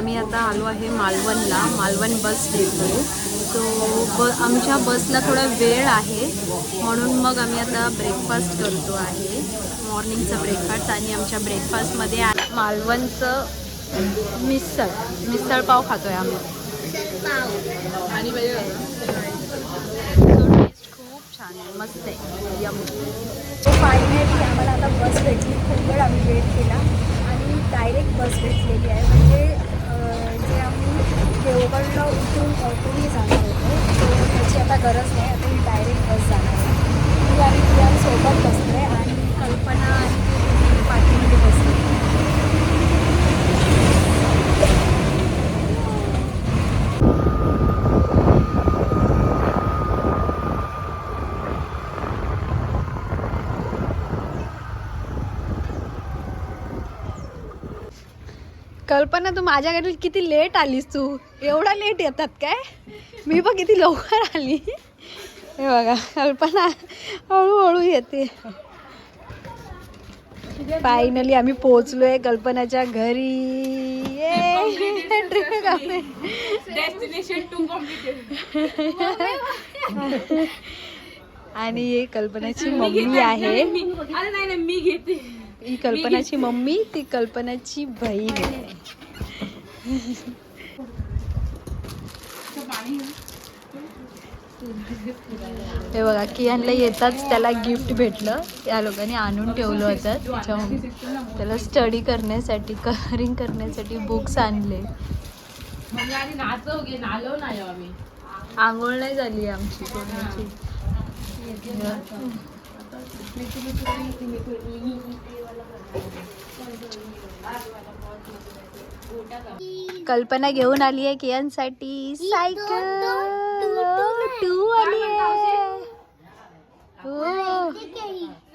आम्ही आता आलो आहे मालवणला. Malvan bus depot. सो आमच्या बसला थोडा वेळ आहे म्हणून मग आम्ही आता ब्रेकफास्ट करतो आहे. मॉर्निंगचा ब्रेकफास्ट आणि आमच्या ब्रेकफास्टमध्ये मालवणचं मिसळ पाव खातो आहे आम्ही. आणि खूप छान आहे, मस्त आहे, यम. फायनली आम्हाला आता बस भेटली. खूप वेळ आम्ही वेट केला आणि डायरेक्ट बस भेटलेली आहे. म्हणजे जे आम्ही देवगडला उतरून ऑटोनी जाणार होतो तो त्याची आता गरज नाही. आता ही डायरेक्ट बस जाणार आहे. ती आम्ही प्रियांसोबत बसलो आहे आणि कल्पना आणि पाठीमध्ये बसली. कल्पना, तू माझ्या घरी किती लेट आलीस. तू एवढा लेट येतात काय? मी पण किती लवकर आली. हे बघा, कल्पना हळूहळू येते. फायनली आम्ही पोहोचलोय कल्पनाच्या घरी. Destination 2 completed. आणि ही कल्पनाची मम्मी आहे. अरे नाही मी घेते. ही कल्पनाची मम्मी, ती कल्पनाची बहीण आहे. हे बघा, कियानला येताच त्याला गिफ्ट भेटलं. त्या लोकांनी आणून ठेवलं होतं त्याच्यामुळे त्याला स्टडी करण्यासाठी, कलरिंग करण्यासाठी बुक्स आणले. आंघोळ नाही झाली आमची कोणाची. कल्पना घेऊन आली आहे कियांसाठी सायकल. टू आली आहे. हो,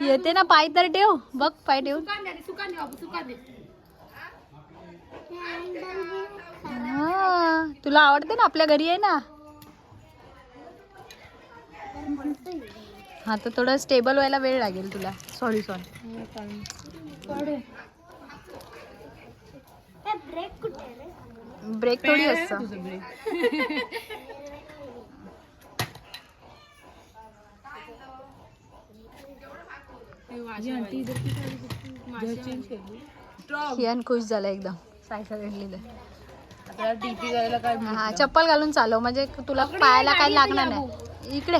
येते ना. पाय तर ठेव, बघ पाय ठेव. हा, तुला आवडते ना, आपल्या घरी आहे ना. हा, तर थोडं स्टेबल व्हायला वेळ लागेल तुला. सॉरी. ब्रेक थोडी असतं. कियान खुश झाला एकदम. सायकल घेतली. हा, चप्पल घालून चालव म्हणजे तुला पायाला काही लागणार नाही. इकडे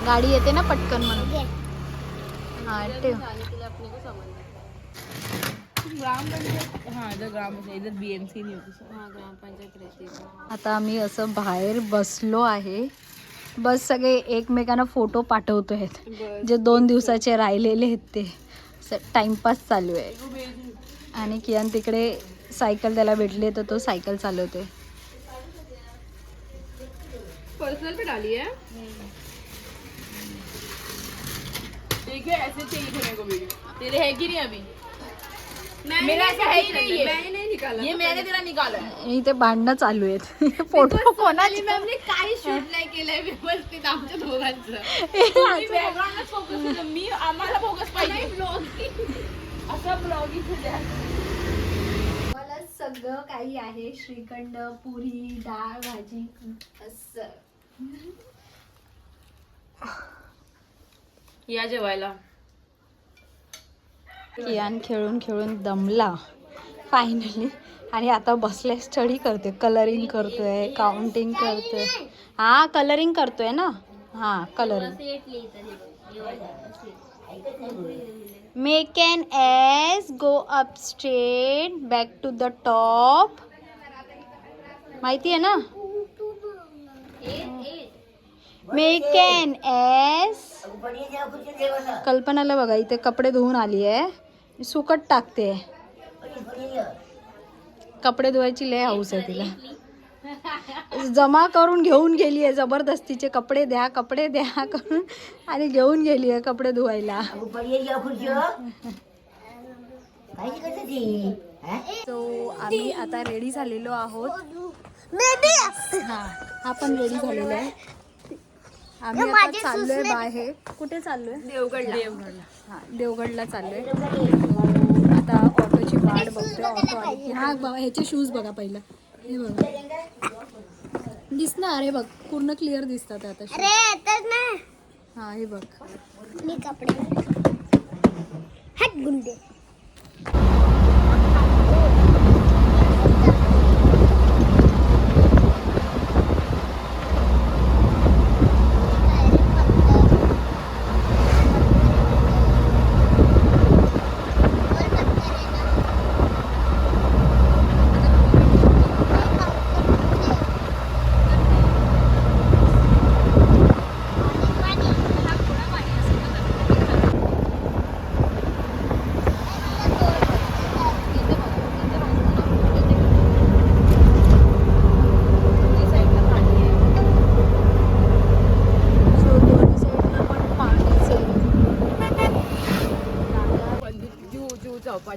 गाडी येते ना पटकन म्हणून. हा, ठेव. आता आम्ही असं बाहेर बसलो आहे. बस सगळे एकमेकांना फोटो पाठवतो आहेत. जे 2 दिवसाचे राहिलेले आहेत ते टाइमपास चालू आहे. आणि कियान तिकडे सायकल त्याला भेटली तर तो सायकल चालवतोय. पर्सनल पे डाली है। ठीक है, ऐसे चाहिए थे मेरे को वीडियो। तेरे है कि नहीं अभी? मेरा ऐसा है ही नहीं है। मैंने नहीं निकाला, ये मैंने तेरा निकाला है। इथे भांडणं चालू आहेत. फोटो कोणाची? मॅमने काही शूट नाही केलंय व्यवस्थित आमच्या दोघांचं. तुम्ही वेगळ्यांनाच फोकस केलं, मी आम्हाला फोकस पाहिजे. ब्लॉगिंग असं ब्लॉगिंग द्या. मला सगळं काही आहे. श्रीखंड, पुरी, डाळ, भाजी असं. या जेवायला. कियान खेळून खेळून दमला फायनली. आणि आता बसले, स्टडी करतोय, कलरिंग करतोय, काउंटिंग करतोय. हा, कलरिंग करतोय ना. हा, colouring. Make an S, go up straight, back to the top. माहिती आहे ना. Make an S. कल्पनाला बघा, इथे कपडे धुवून आली आहे. सुकट टाकते. कपडे धुवायची लय हौस आहे तिला. जमा करून घेऊन गेली आहे जबरदस्तीचे. कपडे द्या करून आणि घेऊन गेली आहे कपडे धुवायला. सो आम्ही आता रेडी झालेलो आहोत. हा पण रेडी झालेला आहे. आम्ही आता चाललोय बाहेर. कुठे चाललोय? देवगडला. हा, देवगडला चाललोय. आता ऑटोची वाट बघतोय. ऑटो आली की हा बाबा ह्याचे शूज बघा पहिला. हे बघा दिसणार. हे बघ पूर्ण क्लिअर दिसतात आता shoes. हा हे बघ. मी कपडे हट गुंडे.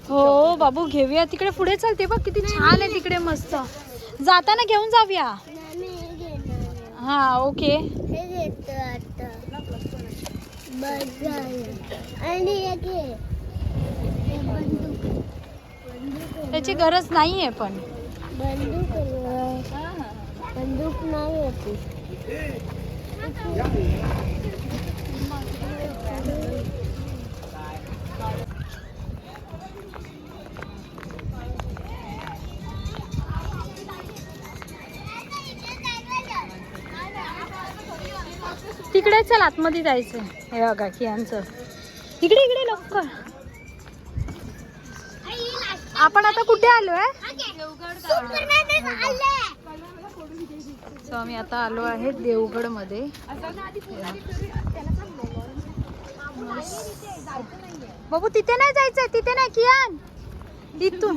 हो बाबू घेऊया तिकडे पुढे चालते बघ किती छान आहे तिकडे मस्त. जाताना घेऊन जाऊया. हा ओके. त्याची गरज नाहीये पण बंदूक नाही होती. तिकडे चल आतमध्ये जायचं. हे बघा की यांचं इकडे इकडे लवकर. आपण आता कुठे आलोय? सो आम्ही आता आलो आहे देवगड मध्ये. बाबू तिथे नाही जायचंय. तिथे नाही कियान. इथून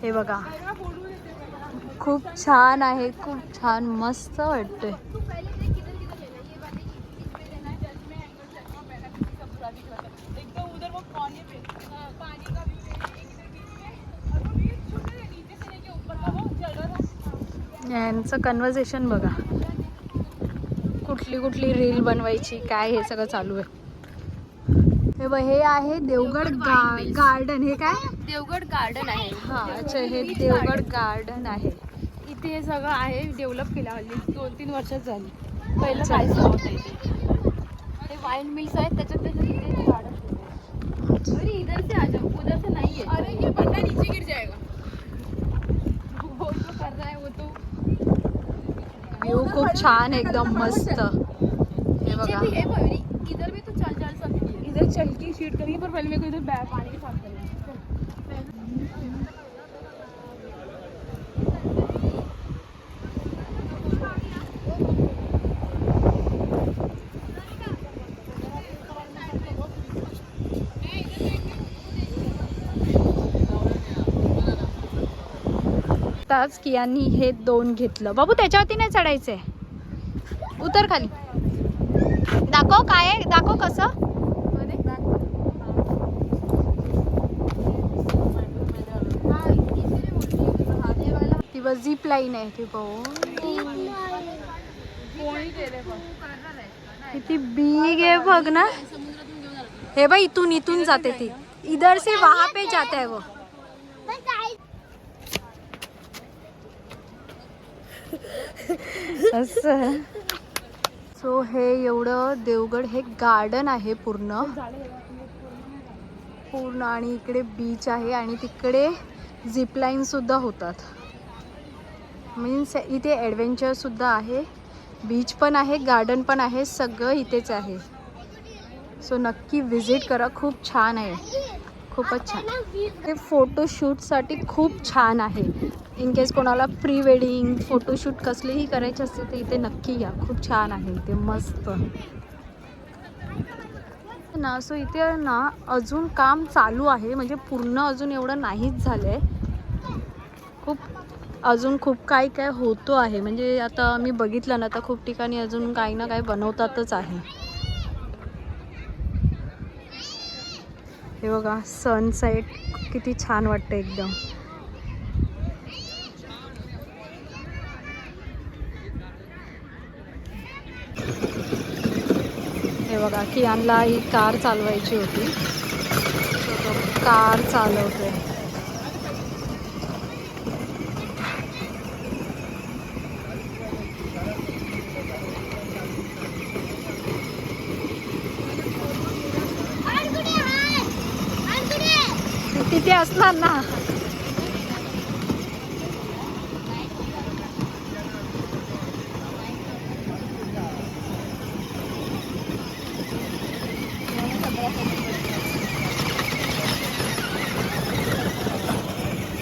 हे बघा खूप छान आहे. खूप छान मस्त वाटतंय. यांचं कन्व्हर्सेशन बघा. कुठली कुठली रील बनवायची काय हे सगळं चालू आहे. हे आहे देवगड गार्डन. हे काय देवगड गार्डन आहे. हा अच्छा हे देवगड गार्डन आहे. इथे हे सगळं आहे डेव्हलप केलं हल्ली 2-3 वर्षात झाली. पहिलं काहीच नव्हतं इथे. हे वाईल्ड मिल्स आहेत त्याच्यात इथे गार्डन. अरे इधर से आ जाओ उधर से नहीं है. अरे ये बंदा नीचे गिर जाएगा. वो जो कर रहा है वो तो व्ह्यू खूप छान एकदम मस्त. हे बघा भी है पवनी. इधर भी तो चल सकती है. इधर चल के शूट करेंगे पर पहले मेरे को इधर पानी के साथ करना है. ताच कियांनी हे 2 घेतलं. बाबू त्याच्यावरती नाही चढायचंय. उतर खाली. दाखव काय आहे. दाखव कसं. ती बस झीप लाईन आहे ती किती बिग आहे बघ ना. हे बघ इथून जाते ती. इधर से वहां पे जाता है वो. असं सो हे एवढं देवगड हे गार्डन आहे पूर्ण आणि इकडे बीच आहे आणि तिकडे झिपलाईन सुद्धा होतात. मीन्स इथे ॲडव्हेंचर सुद्धा आहे. बीच पण आहे गार्डन पण आहे सगळं इथेच आहे. सो नक्की विजिट करा. खूप छान आहे. खूपच छान. हे फोटोशूटसाठी खूप छान आहे. इन केस कोणाला प्री वेडिंग फोटोशूट कसलेही करायचे असते तर इथे नक्की या. खूप छान आहे इथे मस्त ना. सो इथे ना अजून काम चालू आहे. म्हणजे पूर्ण अजून एवढं नाहीच झालं आहे. अजून खूप काय होतो आहे. म्हणजे आता मी बघितलं ना तर खूप ठिकाणी अजून काही ना काही बनवतातच आहे. हे बघा सनसेट किती छान वाटतं एकदम. हे बघा कियानला ही कार चालवायची होती, तो कार चालवतोय. तिथे असणार ना.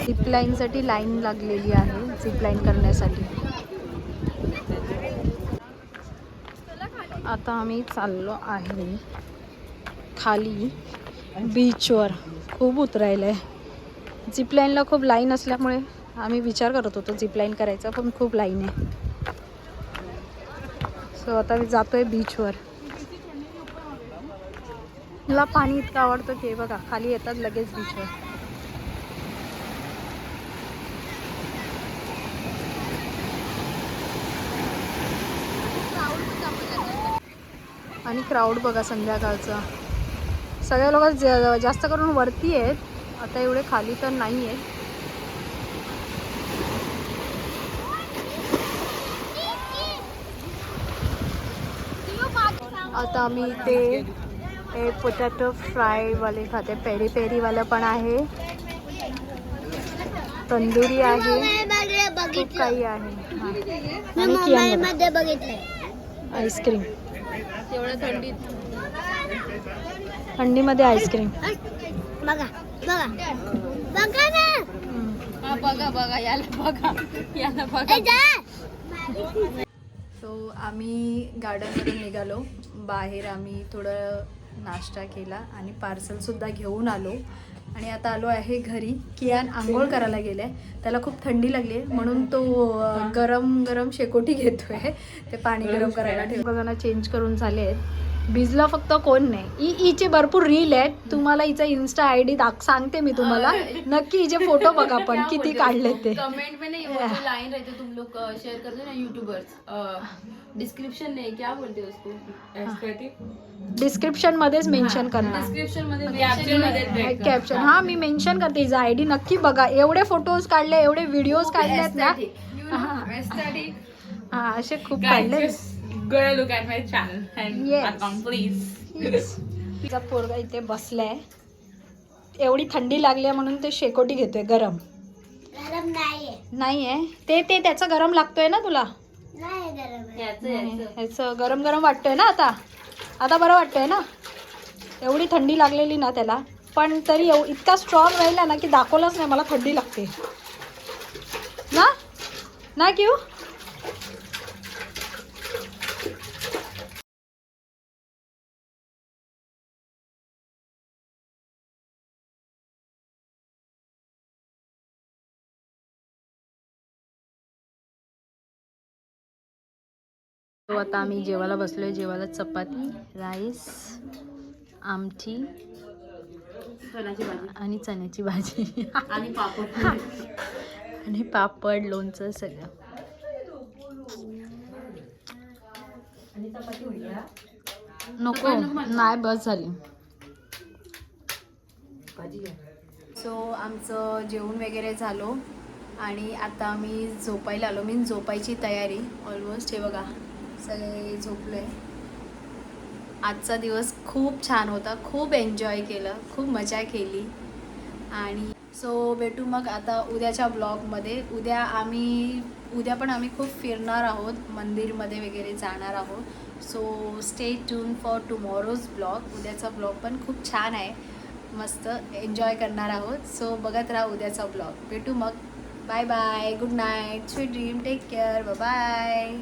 झिपलाईनसाठी लाईन लागलेली आहे, झिपलाईन करण्यासाठी. आता आम्ही चाललो आहे खाली बीचवर. खूप उतरायला आहे. झिपलाईनला खूप लाईन असल्यामुळे आम्ही विचार करत होतो झिपलाईन करायचा, पण खूप लाईन आहे. सो आता मी जातोय बीचवर. मला पाणी इतकं आवडतं की बघा खाली येतात लगेच बीचवर. आणि क्राऊड बघा संध्याकाळचा. सगळे लोक जास्त करून वरती आहेत, आता एवढे खाली तर नाही आहेत. आता आम्ही इथे पोटॅटो फ्रायवाले खाते. पेरी पेरीवालं पण आहे, तंदुरी आहे, खूप काही आहे. आणि कियान बघा आईस्क्रीम. तेवढ्या थंडीत थंडीमध्ये आईस्क्रीम. बघा बघा बघा ना. हा बघा बघा याला बघा. सो आम्ही गार्डनमधून निघालो. बाहेर आम्ही थोडं नाश्ता केला आणि पार्सलसुद्धा घेऊन आलो. आणि आता आलो आहे घरी. कियान आंघोळ करायला गेले, त्याला खूप थंडी लागली आहे म्हणून तो गरम गरम शेकोटी घेतोय. ते पाणी गरम करायला ठेवलं. चेंज करून झाले आहेत. भिजला फक्त कोण नाही. ईचे भरपूर रील आहेत, तुम्हाला हिचा इन्स्टा ID सांगते मी तुम्हाला. नक्की हिचे फोटो बघा पण किती काढले ते. कमेंट में नहीं, वो जो लाइन रहते तुम लोग शेयर करते ना यूट्यूबर्स, डिस्क्रिप्शन नहीं, क्या बोलते हो उसको, एस्थेटिक डिस्क्रिप्शन मध्येच मेन्शन करणार. डिस्क्रिप्शन मध्ये कॅप्शन हा मी मेन्शन करते. हिचा ID नक्की बघा. एवढे फोटोज काढले, एवढे व्हिडिओज काढलेत ना. एस्थेटिक. हा असे खूप काढले. Go look at my channel and account please. तिचा पोरगा इथे बसलाय. एवढी थंडी लागली आहे म्हणून ते शेकोटी घेतोय गरम. गरम नाहीये ते त्याचा गरम लागतोय ना तुला. ह्याचं गरम गरम वाटतोय ना. आता बरं वाटतंय ना. एवढी थंडी लागलेली ना त्याला, पण तरी इतका स्ट्रॉंग राहिला ना की दाखवलंच नाही मला थंडी लागते ना क्यू. तो आता आम्ही जेवायला बसलोय. जेवायला चपाती, राईस, आमटी आणि चण्याची भाजी आणि पापड आणि पापड, लोणचं सगळं. नको नाही, बस झाली. सो आमचं जेवण वगैरे झालो आणि आता आम्ही झोपायला आलो. मी झोपायची तयारी ऑलमोस्ट. हे बघा सगळे झोपले. आजचा दिवस खूप छान होता, खूप एन्जॉय केलं, खूप मजा केली. आणि सो भेटू मग आता उद्याच्या ब्लॉगमध्ये. उद्या पण आम्ही खूप फिरणार आहोत, मंदिरमध्ये वगैरे जाणार आहोत. So stay tune for tomorrow's blog. उद्याचा ब्लॉग पण खूप छान आहे, मस्त एन्जॉय करणार आहोत. सो बघत राहा उद्याचा ब्लॉग. भेटू मग. Bye bye, good night, sweet dream, take care, bye.